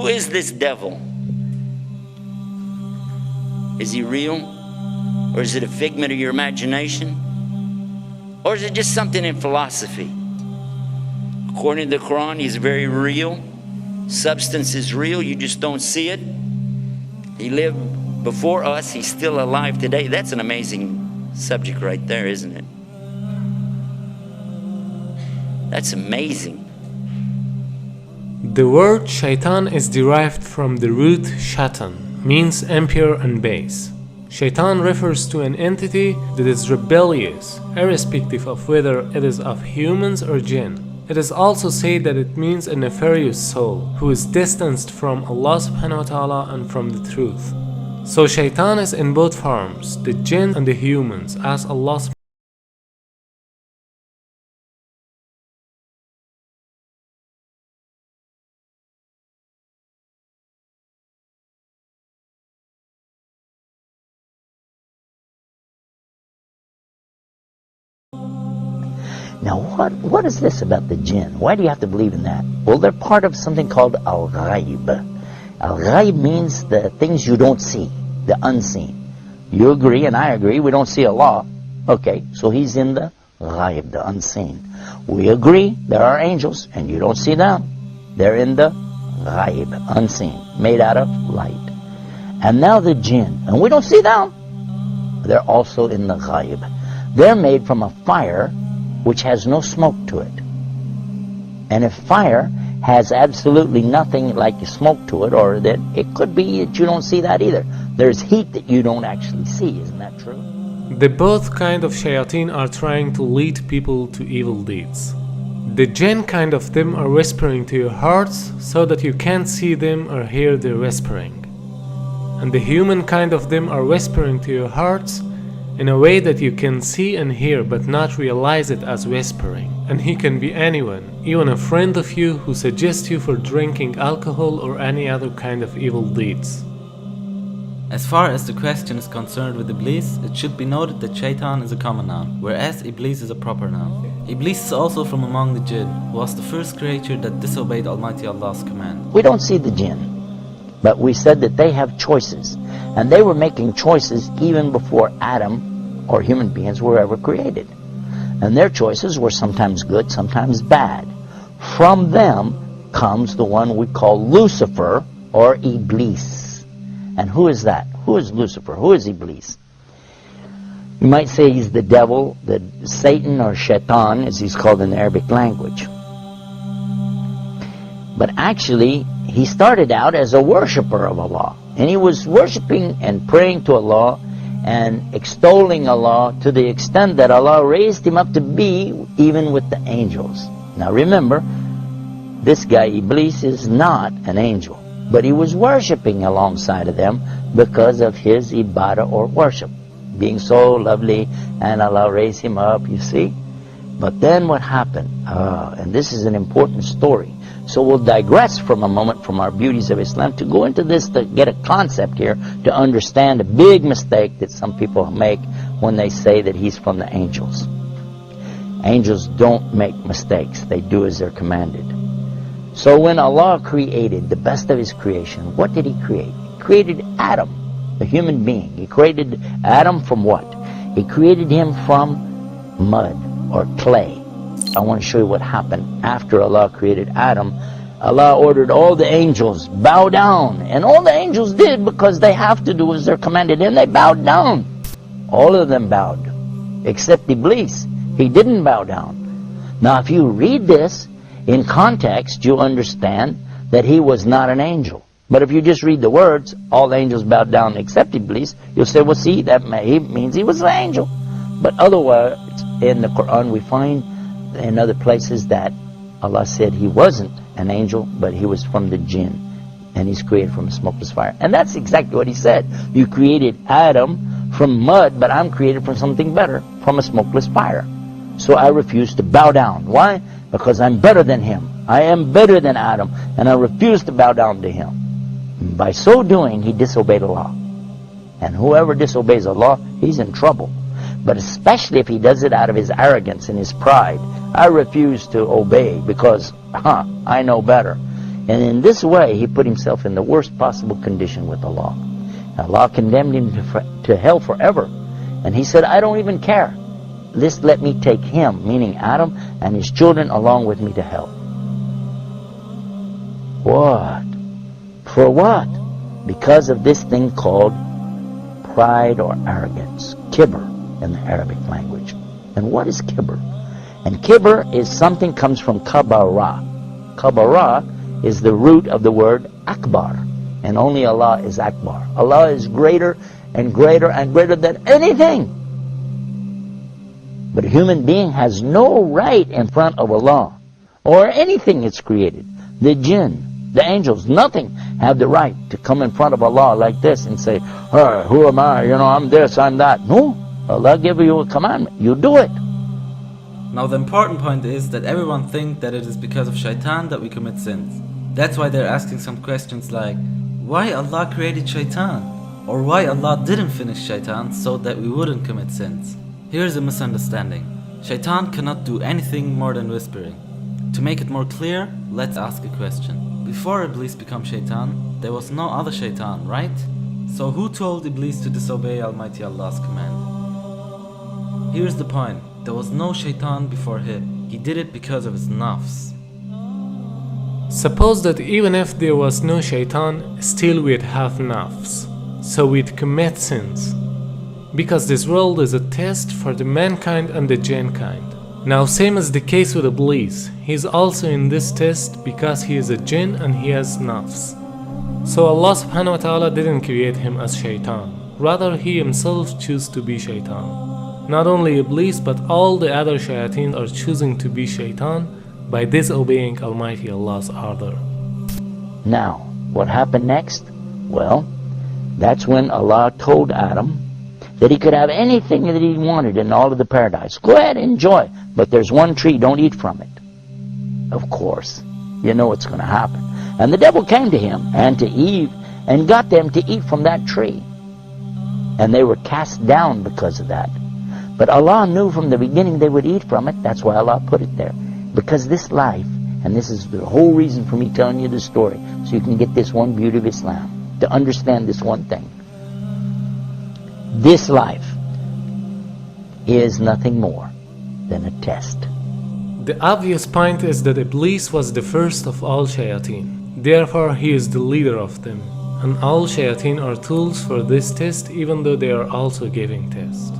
Who is this devil? Is he real? Or is it a figment of your imagination? Or is it just something in philosophy? According to the Quran, he's very real. Substance is real, you just don't see it. He lived before us, he's still alive today. That's an amazing subject right there, isn't it? That's amazing. The word shaitan is derived from the root shaitan, means impure and base. Shaitan refers to an entity that is rebellious, irrespective of whether it is of humans or jinn. It is also said that it means a nefarious soul, who is distanced from Allah subhanahu wa ta'ala and from the truth. So shaitan is in both forms, the jinn and the humans, as Allah subhanahu. Now what is this about the jinn? Why do you have to believe in that? Well, they're part of something called al-ghaib. Al-ghaib means the things you don't see, the unseen. You agree and I agree, we don't see Allah. Okay, so he's in the ghaib, the unseen. We agree there are angels and you don't see them. They're in the ghaib, unseen, made out of light. And now the jinn, and we don't see them. They're also in the ghaib. They're made from a fire which has no smoke to it. And if fire has absolutely nothing like smoke to it, or that it could be that you don't see that either. There's heat that you don't actually see, isn't that true? The both kind of shayateen are trying to lead people to evil deeds. The jinn kind of them are whispering to your hearts so that you can't see them or hear their whispering. And the human kind of them are whispering to your hearts in a way that you can see and hear but not realize it as whispering. And he can be anyone, even a friend of you who suggests you for drinking alcohol or any other kind of evil deeds. As far as the question is concerned with Iblis, it should be noted that Shaitan is a common noun, whereas Iblis is a proper noun. Iblis is also from among the jinn, who was the first creature that disobeyed Almighty Allah's command. We don't see the jinn, but we said that they have choices. And they were making choices even before Adam or human beings were ever created. And their choices were sometimes good, sometimes bad. From them comes the one we call Lucifer or Iblis. And who is that? Who is Lucifer? Who is Iblis? You might say he's the devil, the Satan or Shaitan as he's called in the Arabic language. But actually, he started out as a worshipper of Allah. And he was worshiping and praying to Allah and extolling Allah to the extent that Allah raised him up to be even with the angels. Now remember, this guy Iblis is not an angel, but he was worshiping alongside of them because of his ibadah or worship, being so lovely, and Allah raised him up, you see. But then what happened? And this is an important story. So we'll digress from a moment from our beauties of Islam to go into this to get a concept here to understand a big mistake that some people make when they say that he's from the angels. Angels don't make mistakes. They do as they're commanded. So when Allah created the best of his creation, what did he create? He created Adam, the human being. He created Adam from what? He created him from mud or clay. I want to show you what happened after Allah created Adam. Allah ordered all the angels, bow down. And all the angels did because they have to do as they're commanded. And they bowed down. All of them bowed. Except Iblis. He didn't bow down. Now if you read this in context, you'll understand that he was not an angel. But if you just read the words, all the angels bowed down except Iblis, you'll say, well see, that means he was an angel. But otherwise, in the Quran we find in other places that Allah said he wasn't an angel, but he was from the jinn, and he's created from a smokeless fire. And that's exactly what he said. You created Adam from mud, but I'm created from something better, from a smokeless fire. So I refuse to bow down. Why? Because I'm better than him. I am better than Adam, and I refuse to bow down to him. And by so doing, he disobeyed Allah. And whoever disobeys Allah, he's in trouble. But especially if he does it out of his arrogance and his pride. I refuse to obey because, I know better. And in this way, he put himself in the worst possible condition with Allah. Allah condemned him to hell forever. And he said, I don't even care. Just let me take him, meaning Adam, and his children along with me to hell. What? For what? Because of this thing called pride or arrogance. Kibr in the Arabic language. And what is kibr? And kibr is something comes from kabara. Kabara is the root of the word akbar. And only Allah is akbar. Allah is greater and greater and greater than anything. But a human being has no right in front of Allah or anything it's created. The jinn, the angels, nothing have the right to come in front of Allah like this and say, hey, who am I? I'm this, I'm that. No. Allah gave you a commandment. You do it. Now the important point is that everyone thinks that it is because of shaitan that we commit sins. That's why they're asking some questions like, why Allah created shaitan? Or why Allah didn't finish shaitan so that we wouldn't commit sins? Here's a misunderstanding. Shaitan cannot do anything more than whispering. To make it more clear, let's ask a question. Before Iblis became shaitan, there was no other shaitan, right? So who told Iblis to disobey Almighty Allah's command? Here's the point. There was no shaitan before him. He did it because of his nafs. Suppose that even if there was no shaitan, still we'd have nafs. So we'd commit sins. Because this world is a test for the mankind and the jinn kind. Now same as the case with Iblis, he's also in this test because he is a jinn and he has nafs. So Allah subhanahu wa ta'ala didn't create him as shaitan, rather he himself chose to be shaitan. Not only Iblis but all the other shayateen are choosing to be shaitan by disobeying Almighty Allah's order. Now, what happened next? Well, that's when Allah told Adam that he could have anything that he wanted in all of the paradise. Go ahead, enjoy. But there's one tree, don't eat from it. Of course, you know what's going to happen. And the devil came to him and to Eve and got them to eat from that tree. And they were cast down because of that. But Allah knew from the beginning they would eat from it. That's why Allah put it there. Because this life, and this is the whole reason for me telling you this story, so you can get this one beauty of Islam, to understand this one thing. This life is nothing more than a test. The obvious point is that Iblis was the first of all shayateen. Therefore, he is the leader of them. And all shayateen are tools for this test, even though they are also giving tests.